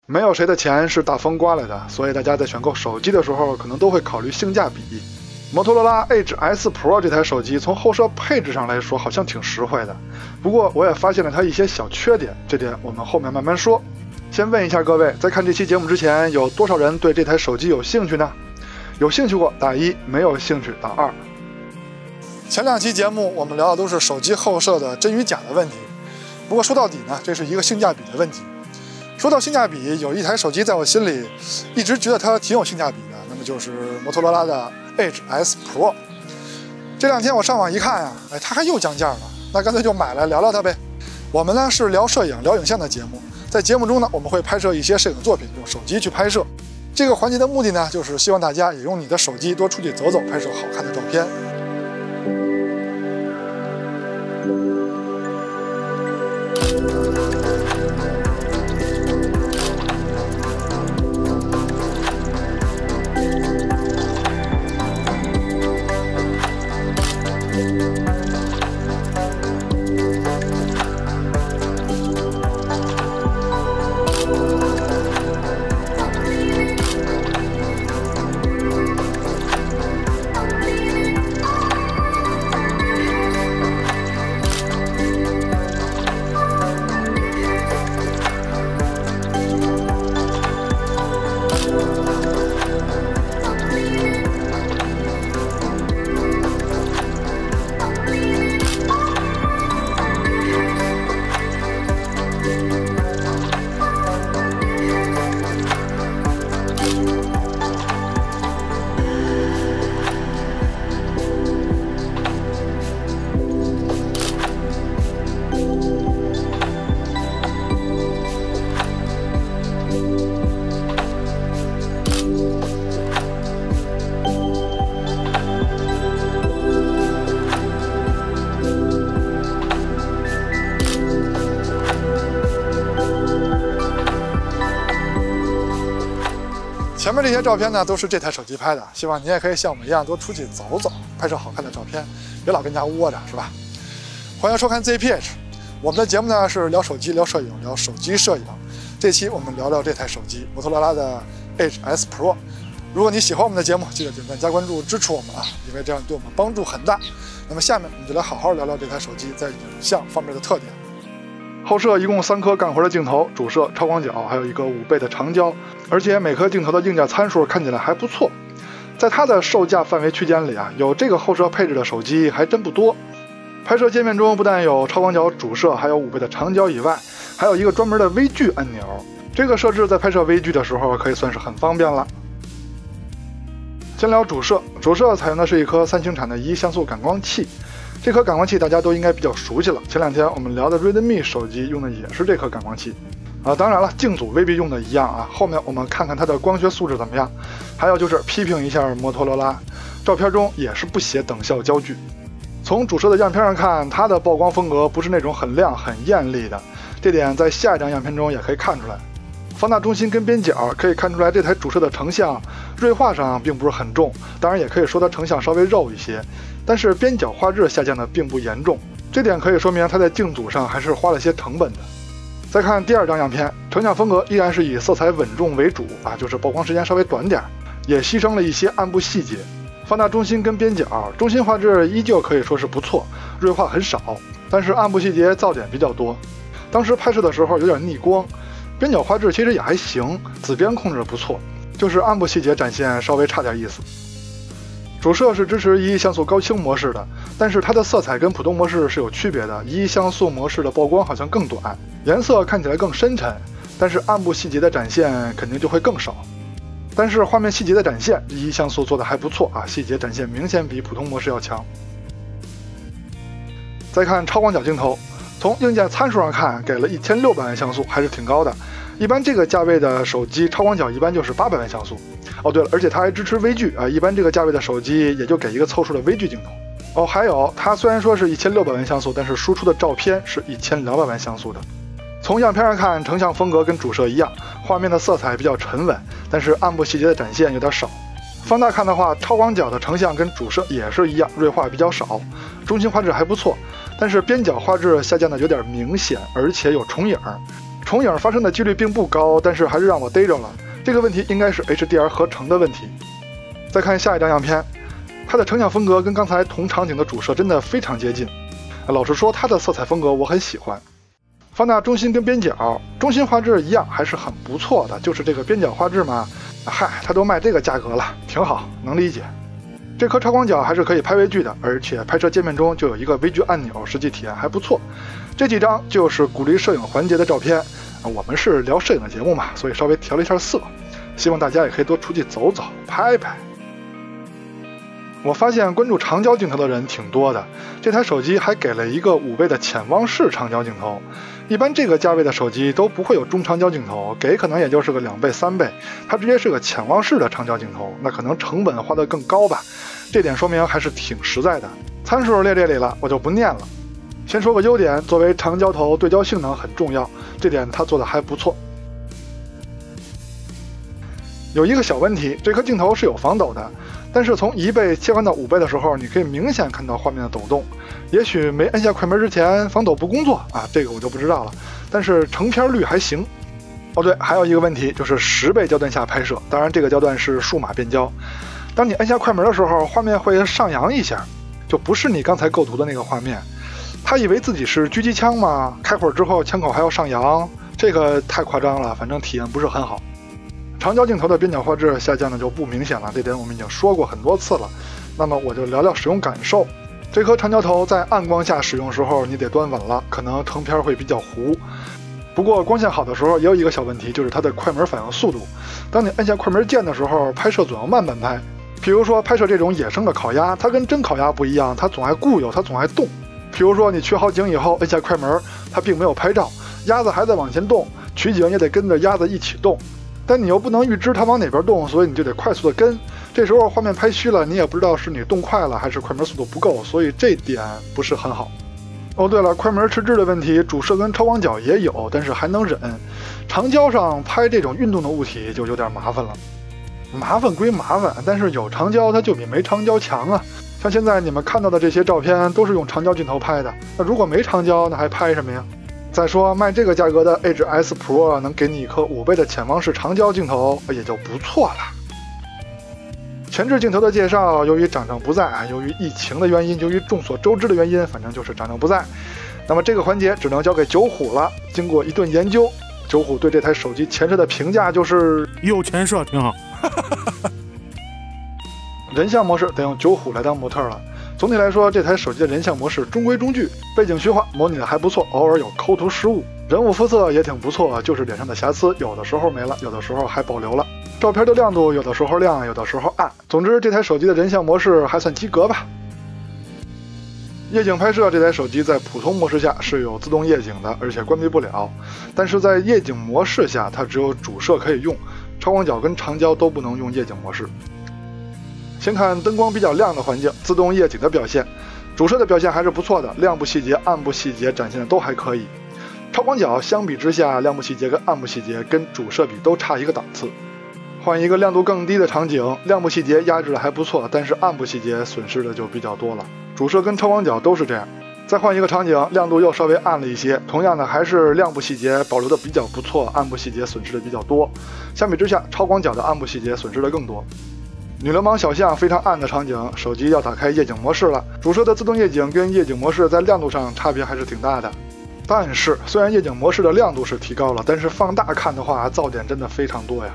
没有谁的钱是大风刮来的，所以大家在选购手机的时候可能都会考虑性价比。摩托罗拉 Edge S Pro 这台手机从后摄配置上来说好像挺实惠的，不过我也发现了它一些小缺点，这点我们后面慢慢说。先问一下各位，在看这期节目之前，有多少人对这台手机有兴趣呢？有兴趣过打1，没有兴趣打2。前2期节目我们聊的都是手机后摄的真与假的问题，不过说到底呢，这是一个性价比的问题。说到性价比，有一台手机在我心里一直觉得它挺有性价比的，那么就是摩托罗拉的 Edge S Pro。这2天我上网一看呀，它还又降价了，那干脆就买来聊聊它呗。我们呢是聊摄影、聊影像的节目，在节目中呢我们会拍摄一些摄影作品，用手机去拍摄。这个环节的目的呢，就是希望大家也用你的手机多出去走走，拍摄好看的照片。前面这些照片呢，都是这台手机拍的，希望你也可以像我们一样多出去走走，拍摄好看的照片，别老跟家窝着，是吧？欢迎收看 ZPH， 我们的节目呢是聊手机、聊摄影、聊手机摄影。这期我们聊聊这台手机，摩托罗拉的 Edge S Pro。如果你喜欢我们的节目，记得点赞加关注，支持我们啊，因为这样对我们帮助很大。那么下面我们就来好好聊聊这台手机在影像方面的特点。后摄一共3颗干活的镜头，主摄、超广角，还有一个5倍的长焦，而且每颗镜头的硬件参数看起来还不错。在它的售价范围区间里啊，有这个后摄配置的手机还真不多。拍摄界面中不但有超广角主摄，还有5倍的长焦以外，还有一个专门的微距按钮。这个设置在拍摄微距的时候可以算是很方便了。先聊主摄，主摄采用的是一颗3星产的1像素感光器。这颗感光器大家都应该比较熟悉了，前2天我们聊的 Redmi 手机用的也是这颗感光器当然了，镜组未必用的一样啊。后面我们看看它的光学素质怎么样，还有就是批评一下摩托罗拉，照片中也是不写等效焦距。从主摄的样片上看，它的曝光风格不是那种很亮很艳丽的，这点在下一张样片中也可以看出来。放大中心跟边角可以看出来，这台主摄的成像锐化上并不是很重，当然也可以说它成像稍微肉一些，但是边角画质下降的并不严重，这点可以说明它在镜组上还是花了些成本的。再看第2张样片，成像风格依然是以色彩稳重为主就是曝光时间稍微短点，也牺牲了一些暗部细节。放大中心跟边角，中心画质依旧可以说是不错，锐化很少，但是暗部细节噪点比较多。当时拍摄的时候有点逆光，边角画质其实也还行，紫边控制不错，就是暗部细节展现稍微差点意思。主摄是支持1像素高清模式的，但是它的色彩跟普通模式是有区别的，1像素模式的曝光好像更短，颜色看起来更深沉，但是暗部细节的展现肯定就会更少。但是画面细节的展现，1像素做的还不错细节展现明显比普通模式要强。再看超广角镜头，从硬件参数上看，给了1600万像素，还是挺高的。一般这个价位的手机超广角一般就是800万像素。对了，而且它还支持微距一般这个价位的手机也就给一个凑数的微距镜头。还有它虽然说是1600万像素，但是输出的照片是1200万像素的。从样片上看，成像风格跟主摄一样，画面的色彩比较沉稳，但是暗部细节的展现有点少。放大看的话，超广角的成像跟主摄也是一样，锐化比较少，中心画质还不错，但是边角画质下降的有点明显，而且有重影。重影发生的几率并不高，但是还是让我逮着了。这个问题应该是 HDR 合成的问题。再看下一张样片，它的成像风格跟刚才同场景的主摄真的非常接近。老实说，它的色彩风格我很喜欢。放大中心跟边角，中心画质一样还是很不错的，就是这个边角画质嘛，嗨，它都卖这个价格了，挺好，能理解。这颗超广角还是可以拍微距的，而且拍摄界面中就有一个微距按钮，实际体验还不错。这几张就是鼓励摄影环节的照片，我们是聊摄影的节目嘛，所以稍微调了一下色，希望大家也可以多出去走走，拍拍。我发现关注长焦镜头的人挺多的，这台手机还给了一个5倍的潜望式长焦镜头。一般这个价位的手机都不会有中长焦镜头，给可能也就是个2倍、3倍，它直接是个潜望式的长焦镜头，那可能成本花得更高吧。这点说明还是挺实在的。参数列这里了，我就不念了。先说个优点，作为长焦头，对焦性能很重要，这点它做的还不错。有一个小问题，这颗镜头是有防抖的，但是从1倍切换到5倍的时候，你可以明显看到画面的抖动。也许没按下快门之前防抖不工作啊，这个我就不知道了。但是成片率还行。哦对，还有一个问题就是10倍焦段下拍摄，当然这个焦段是数码变焦。当你按下快门的时候，画面会上扬一下，就不是你刚才构图的那个画面。他以为自己是狙击枪吗？开会之后枪口还要上扬，这个太夸张了，反正体验不是很好。长焦镜头的边角画质下降的就不明显了，这点我们已经说过很多次了。那么我就聊聊使用感受。这颗长焦头在暗光下使用时候，你得端稳了，可能成片会比较糊。不过光线好的时候也有一个小问题，就是它的快门反应速度。当你按下快门键的时候，拍摄总要慢半拍。比如说拍摄这种野生的烤鸭，它跟真烤鸭不一样，它总爱固有，它总爱动。比如说你取好景以后按下快门，它并没有拍照，鸭子还在往前动，取景也得跟着鸭子一起动。但你又不能预知它往哪边动，所以你就得快速的跟。这时候画面拍虚了，你也不知道是你动快了还是快门速度不够，所以这点不是很好。哦对了，快门迟滞的问题，主摄跟超广角也有，但是还能忍。长焦上拍这种运动的物体就有点麻烦了。麻烦归麻烦，但是有长焦它就比没长焦强啊。像现在你们看到的这些照片都是用长焦镜头拍的，那如果没长焦，那还拍什么呀？再说卖这个价格的 Edge S Pro 能给你一颗5倍的潜望式长焦镜头，也就不错了。前置镜头的介绍，由于长正不在，由于疫情的原因，由于众所周知的原因，反正就是长正不在。那么这个环节只能交给九虎了。经过一顿研究，九虎对这台手机前摄的评价就是有前摄挺好。人像模式得用九虎来当模特了。总体来说，这台手机的人像模式中规中矩，背景虚化模拟的还不错，偶尔有抠图失误。人物肤色也挺不错，就是脸上的瑕疵有的时候没了，有的时候还保留了。照片的亮度有的时候亮，有的时候暗。总之，这台手机的人像模式还算及格吧。夜景拍摄，这台手机在普通模式下是有自动夜景的，而且关闭不了。但是在夜景模式下，它只有主摄可以用，超广角跟长焦都不能用夜景模式。先看灯光比较亮的环境，自动夜景的表现，主摄的表现还是不错的，亮部细节、暗部细节展现的都还可以。超广角相比之下，亮部细节跟暗部细节跟主摄比都差一个档次。换一个亮度更低的场景，亮部细节压制的还不错，但是暗部细节损失的就比较多了。主摄跟超广角都是这样。再换一个场景，亮度又稍微暗了一些，同样的还是亮部细节保留的比较不错，暗部细节损失的比较多。相比之下，超广角的暗部细节损失的更多。女流氓小巷非常暗的场景，手机要打开夜景模式了。主摄的自动夜景跟夜景模式在亮度上差别还是挺大的。但是虽然夜景模式的亮度是提高了，但是放大看的话，噪点真的非常多呀。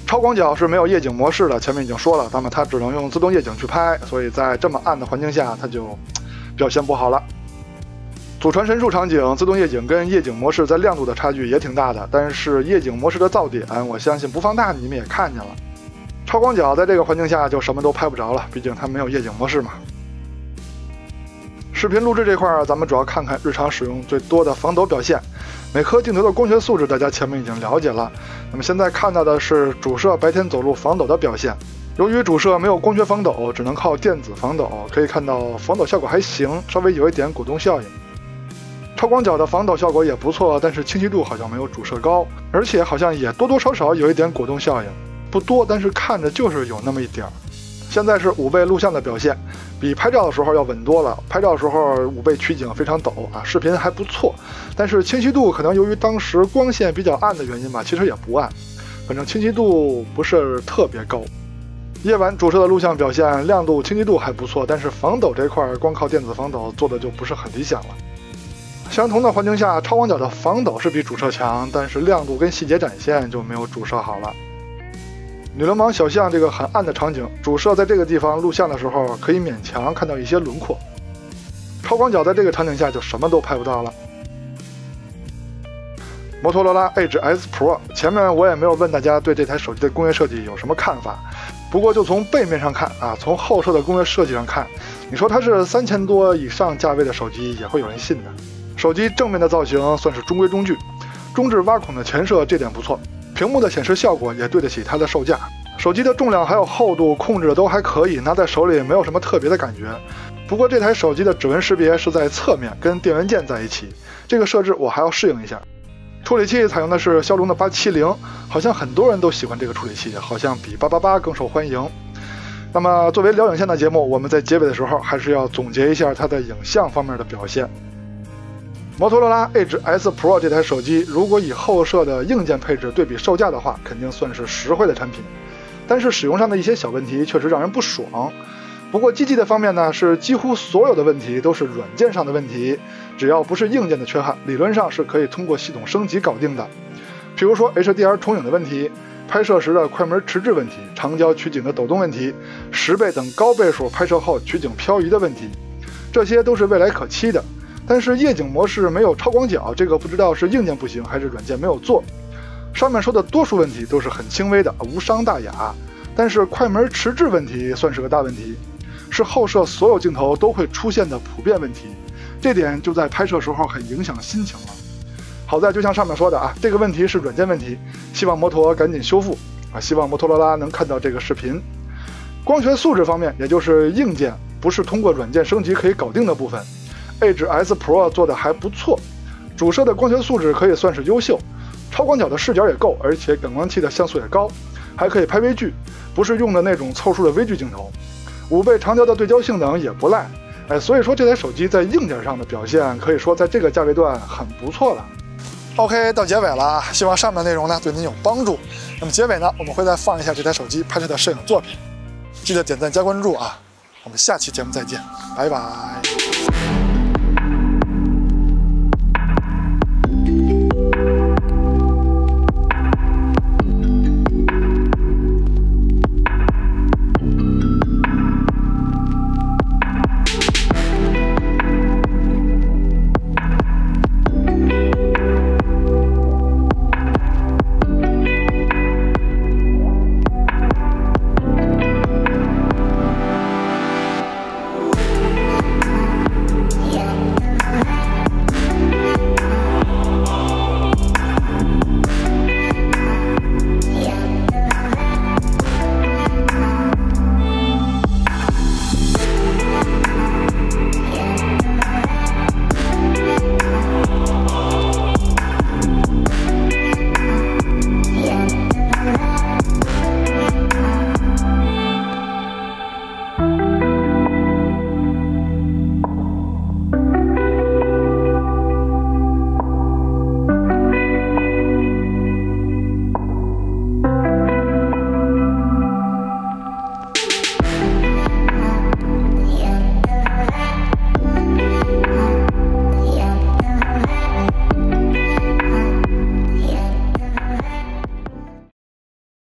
超广角是没有夜景模式的，前面已经说了，那么它只能用自动夜景去拍，所以在这么暗的环境下，它就表现不好了。祖传神树场景，自动夜景跟夜景模式在亮度的差距也挺大的，但是夜景模式的噪点，我相信不放大你们也看见了。超广角在这个环境下就什么都拍不着了，毕竟它没有夜景模式嘛。视频录制这块咱们主要看看日常使用最多的防抖表现。每颗镜头的光学素质大家前面已经了解了，那么现在看到的是主摄白天走路防抖的表现。由于主摄没有光学防抖，只能靠电子防抖，可以看到防抖效果还行，稍微有一点果冻效应。超广角的防抖效果也不错，但是清晰度好像没有主摄高，而且好像也多多少少有一点果冻效应。不多，但是看着就是有那么一点儿。现在是5倍录像的表现，比拍照的时候要稳多了。拍照的时候5倍取景非常陡啊，视频还不错，但是清晰度可能由于当时光线比较暗的原因吧，其实也不暗，反正清晰度不是特别高。夜晚主摄的录像表现亮度、清晰度还不错，但是防抖这块光靠电子防抖做的就不是很理想了。相同的环境下，超广角的防抖是比主摄强，但是亮度跟细节展现就没有主摄好了。女流氓小巷这个很暗的场景，主摄在这个地方录像的时候可以勉强看到一些轮廓，超广角在这个场景下就什么都拍不到了。摩托罗拉 Edge S Pro， 前面我也没有问大家对这台手机的工业设计有什么看法，不过就从背面上看啊，从后摄的工业设计上看，你说它是3000多以上价位的手机也会有人信的。手机正面的造型算是中规中矩，中置挖孔的前摄这点不错，屏幕的显示效果也对得起它的售价。手机的重量还有厚度控制的都还可以，拿在手里没有什么特别的感觉。不过这台手机的指纹识别是在侧面跟电源键在一起，这个设置我还要适应一下。处理器采用的是骁龙的870，好像很多人都喜欢这个处理器，好像比888更受欢迎。那么作为聊影像的节目，我们在结尾的时候还是要总结一下它的影像方面的表现。摩托罗拉 Edge S Pro 这台手机，如果以后摄的硬件配置对比售价的话，肯定算是实惠的产品。但是使用上的一些小问题确实让人不爽。不过积极的方面呢，是几乎所有的问题都是软件上的问题，只要不是硬件的缺憾，理论上是可以通过系统升级搞定的。比如说 HDR 重影的问题，拍摄时的快门迟滞问题，长焦取景的抖动问题，10倍等高倍数拍摄后取景漂移的问题，这些都是未来可期的。但是夜景模式没有超广角，这个不知道是硬件不行还是软件没有做。上面说的多数问题都是很轻微的，无伤大雅，但是快门迟滞问题算是个大问题，是后摄所有镜头都会出现的普遍问题，这点就在拍摄时候很影响心情了。好在就像上面说的啊，这个问题是软件问题，希望摩托赶紧修复啊，希望摩托罗拉能看到这个视频。光学素质方面，也就是硬件不是通过软件升级可以搞定的部分，Edge S Pro 做的还不错，主摄的光学素质可以算是优秀，超广角的视角也够，而且感光器的像素也高，还可以拍微距，不是用的那种凑数的微距镜头，5倍长焦的对焦性能也不赖。所以说这台手机在硬件上的表现可以说在这个价位段很不错了。OK， 到结尾了啊，希望上面的内容呢对您有帮助。那么结尾呢，我们会再放一下这台手机拍摄的摄影作品，记得点赞加关注啊。我们下期节目再见，拜拜。